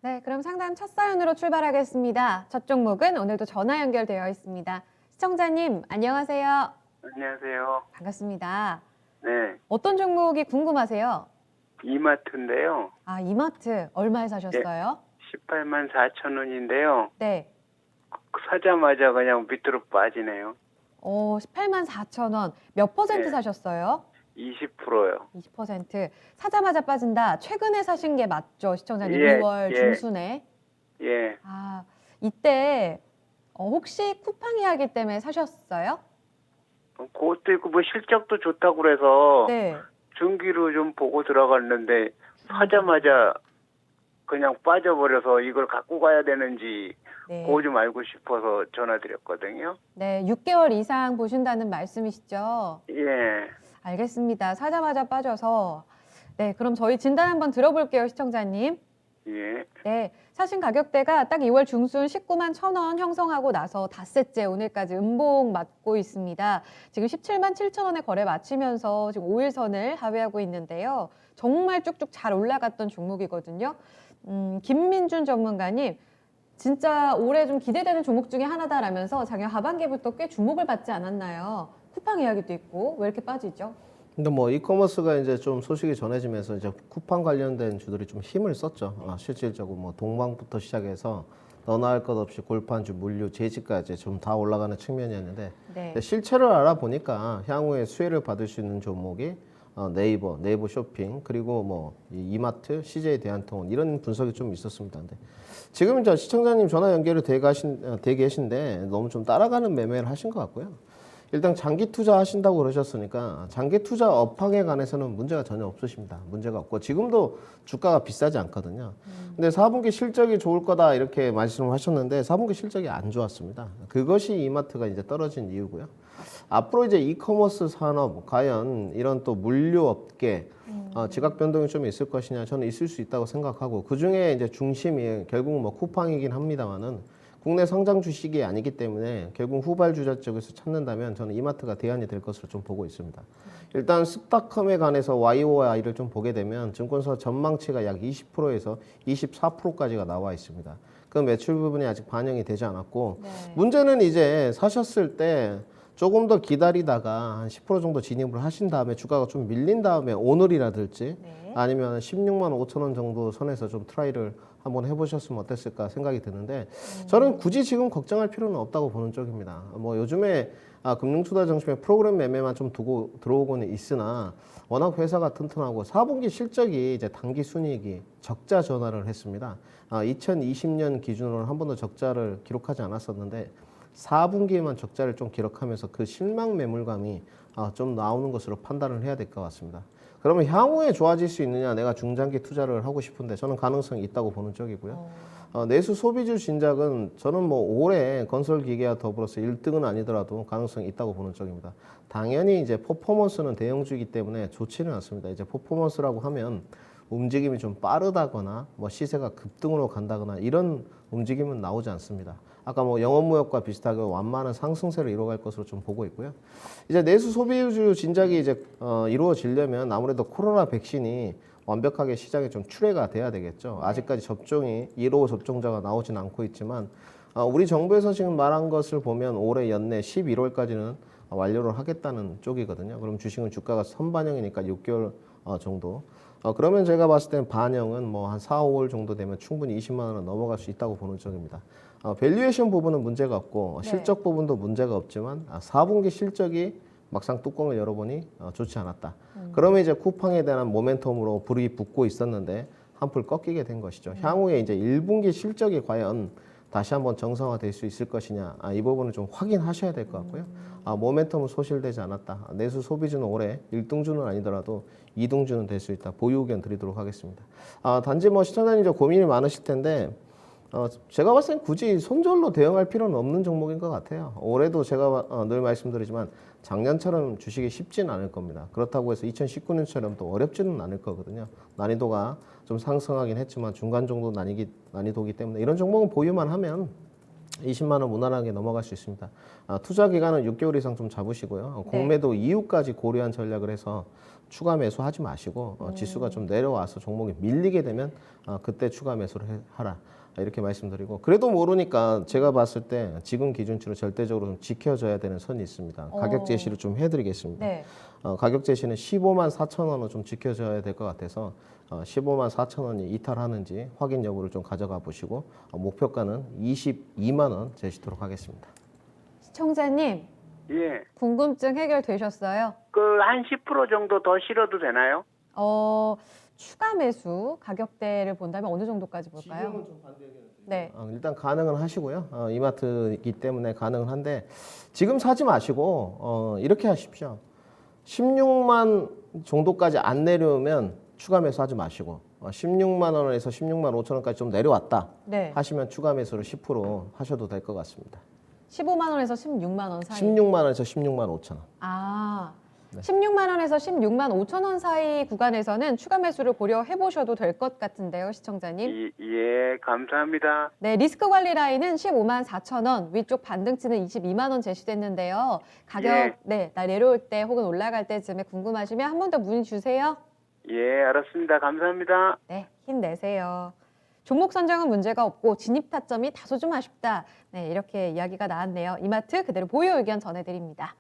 네, 그럼 상담 첫 사연으로 출발하겠습니다. 첫 종목은 오늘도 전화 연결되어 있습니다. 시청자님, 안녕하세요. 안녕하세요. 반갑습니다. 네, 어떤 종목이 궁금하세요? 이마트인데요. 아, 이마트 얼마에 예, 사셨어요? 18만 4천 원인데요. 네. 사자마자 그냥 밑으로 빠지네요. 18만 4천 원. 몇 퍼센트 예, 사셨어요? 20%요. 20%. 사자마자 빠진다. 최근에 사신 게 맞죠, 시청자님? 예, 2월 예, 중순에. 예. 아, 이때 혹시 쿠팡 이야기 때문에 사셨어요? 그것도 있고 뭐 실적도 좋다고 그래서 네. 중기로 좀 보고 들어갔는데 사자마자 그냥 빠져버려서 이걸 갖고 가야 되는지 그거 네. 좀 알고 싶어서 전화드렸거든요. 네, 6개월 이상 보신다는 말씀이시죠? 예, 알겠습니다. 사자마자 빠져서. 네, 그럼 저희 진단 한번 들어볼게요, 시청자님. 예, 네, 사신 가격대가 딱 2월 중순 19만 1천 원 형성하고 나서 닷새째 오늘까지 음봉 맞고 있습니다. 지금 17만 7천 원에 거래 마치면서 지금 5일선을 하회하고 있는데요. 정말 쭉쭉 잘 올라갔던 종목이거든요. 김민준 전문가님, 진짜 올해 좀 기대되는 종목 중에 하나다라면서 작년 하반기부터 꽤 주목을 받지 않았나요? 쿠팡 이야기도 있고 왜 이렇게 빠지죠? 근데 뭐 이커머스가 이제 좀 소식이 전해지면서 이제 쿠팡 관련된 주들이 좀 힘을 썼죠. 실질적으로 뭐 동방부터 시작해서 너나 할 것 없이 골판주, 물류, 제지까지 좀 다 올라가는 측면이었는데 네. 실체를 알아보니까 향후에 수혜를 받을 수 있는 종목이 네이버 쇼핑 그리고 뭐 이마트, CJ 대한통운 이런 분석이 좀 있었습니다. 근데 지금 저 시청자님 전화 연결이 돼 계신데 너무 좀 따라가는 매매를 하신 것 같고요. 일단 장기 투자 하신다고 그러셨으니까 장기 투자 업황에 관해서는 문제가 전혀 없으십니다. 문제가 없고 지금도 주가가 비싸지 않거든요. 근데 4분기 실적이 좋을 거다 이렇게 말씀을 하셨는데 4분기 실적이 안 좋았습니다. 그것이 이마트가 이제 떨어진 이유고요. 앞으로 이제 이커머스 산업 과연 이런 또 물류 업계 지각 변동이 좀 있을 것이냐 저는 있을 수 있다고 생각하고 그 중에 이제 중심이 결국 뭐 쿠팡이긴 합니다만은 국내 상장 주식이 아니기 때문에 결국 후발주자 쪽에서 찾는다면 저는 이마트가 대안이 될 것으로 좀 보고 있습니다. 일단 스타컴에 관해서 YOI를 좀 보게 되면 증권사 전망치가 약 20%에서 24%까지가 나와 있습니다. 그 매출 부분이 아직 반영이 되지 않았고 네. 문제는 이제 사셨을 때 조금 더 기다리다가 한 10% 정도 진입을 하신 다음에 주가가 좀 밀린 다음에 오늘이라든지 네. 아니면 16만 5천 원 정도 선에서 좀 트라이를 한번 해보셨으면 어땠을까 생각이 드는데 저는 굳이 지금 걱정할 필요는 없다고 보는 쪽입니다. 뭐 요즘에 금융투자 중심의 프로그램 매매만 좀 두고 들어오고는 있으나 워낙 회사가 튼튼하고 4분기 실적이 이제 단기 순이익이 적자 전환을 했습니다. 2020년 기준으로 한 번도 적자를 기록하지 않았었는데 4분기에만 적자를 좀 기록하면서 그 실망 매물감이 좀 나오는 것으로 판단을 해야 될 것 같습니다. 그러면 향후에 좋아질 수 있느냐? 내가 중장기 투자를 하고 싶은데 저는 가능성이 있다고 보는 쪽이고요. 내수 소비주 진작은 저는 뭐 올해 건설 기계와 더불어서 1등은 아니더라도 가능성이 있다고 보는 쪽입니다. 당연히 이제 퍼포먼스는 대형주이기 때문에 좋지는 않습니다. 이제 퍼포먼스라고 하면 움직임이 좀 빠르다거나 뭐 시세가 급등으로 간다거나 이런 움직임은 나오지 않습니다. 아까 뭐 영업무역과 비슷하게 완만한 상승세를 이뤄갈 것으로 좀 보고 있고요. 이제 내수 소비주 진작이 이제 이루어지려면 아무래도 코로나 백신이 완벽하게 시장에 좀 출회가 돼야 되겠죠. 아직까지 접종이 1호 접종자가 나오진 않고 있지만 우리 정부에서 지금 말한 것을 보면 올해 연내 11월까지는 완료를 하겠다는 쪽이거든요. 그럼 주식은 주가가 선반영이니까 6개월 정도. 그러면 제가 봤을 때는 반영은 뭐 한 4, 5월 정도 되면 충분히 20만 원은 넘어갈 수 있다고 보는 쪽입니다. 밸류에이션 부분은 문제가 없고 네. 실적 부분도 문제가 없지만 4분기 실적이 막상 뚜껑을 열어보니 좋지 않았다. 그러면 이제 쿠팡에 대한 모멘텀으로 불이 붙고 있었는데 한풀 꺾이게 된 것이죠. 향후에 이제 1분기 실적이 과연 다시 한번 정상화될 수 있을 것이냐 이 부분을 좀 확인하셔야 될 것 같고요. 모멘텀은 소실되지 않았다. 내수 소비주는 올해 1등주는 아니더라도 2등주는 될 수 있다. 보유 의견 드리도록 하겠습니다. 단지 뭐 시청자님 이제 고민이 많으실 텐데 제가 봤을 땐 굳이 손절로 대응할 필요는 없는 종목인 것 같아요. 올해도 제가 늘 말씀드리지만 작년처럼 주식이 쉽지는 않을 겁니다. 그렇다고 해서 2019년처럼 또 어렵지는 않을 거거든요. 난이도가 좀 상승하긴 했지만 중간 정도 난이도기 때문에 이런 종목은 보유만 하면 20만 원 무난하게 넘어갈 수 있습니다. 투자 기간은 6개월 이상 좀 잡으시고요. 네. 공매도 이후까지 고려한 전략을 해서 추가 매수하지 마시고 지수가 좀 내려와서 종목이 밀리게 되면 그때 추가 매수를 하라. 이렇게 말씀드리고 그래도 모르니까 제가 봤을 때 지금 기준치로 절대적으로 좀 지켜져야 되는 선이 있습니다. 가격 제시를 좀 해드리겠습니다. 네. 가격 제시는 15만 4천 원은 좀 지켜져야 될 것 같아서 15만 4천 원이 이탈하는지 확인 여부를 좀 가져가 보시고 목표가는 22만 원 제시토록 하겠습니다. 시청자님, 예. 궁금증 해결되셨어요? 그 한 10% 정도 더 실어도 되나요? 추가 매수 가격대를 본다면 어느 정도까지 볼까요? 좀 반대 의견을 드립니다. 네. 일단 가능은 하시고요. 이마트이기 때문에 가능은 한데 지금 사지 마시고 이렇게 하십시오. 16만 정도까지 안 내려오면 추가 매수하지 마시고 16만 원에서 16만 5천 원까지 좀 내려왔다 네. 하시면 추가 매수를 10% 하셔도 될 것 같습니다. 15만 원에서 16만 원 사이. 16만 원에서 16만 5천 원. 네. 16만 원에서 16만 5천 원 사이 구간에서는 추가 매수를 고려해 보셔도 될 것 같은데요, 시청자님. 예, 감사합니다. 네, 리스크 관리 라인은 15만 4천 원, 위쪽 반등치는 22만 원 제시됐는데요. 가격 예. 네, 날 내려올 때 혹은 올라갈 때쯤에 궁금하시면 한 번 더 문의 주세요. 예, 알았습니다. 감사합니다. 네, 힘내세요. 종목 선정은 문제가 없고 진입 타점이 다소 좀 아쉽다. 네, 이렇게 이야기가 나왔네요. 이마트 그대로 보유 의견 전해드립니다.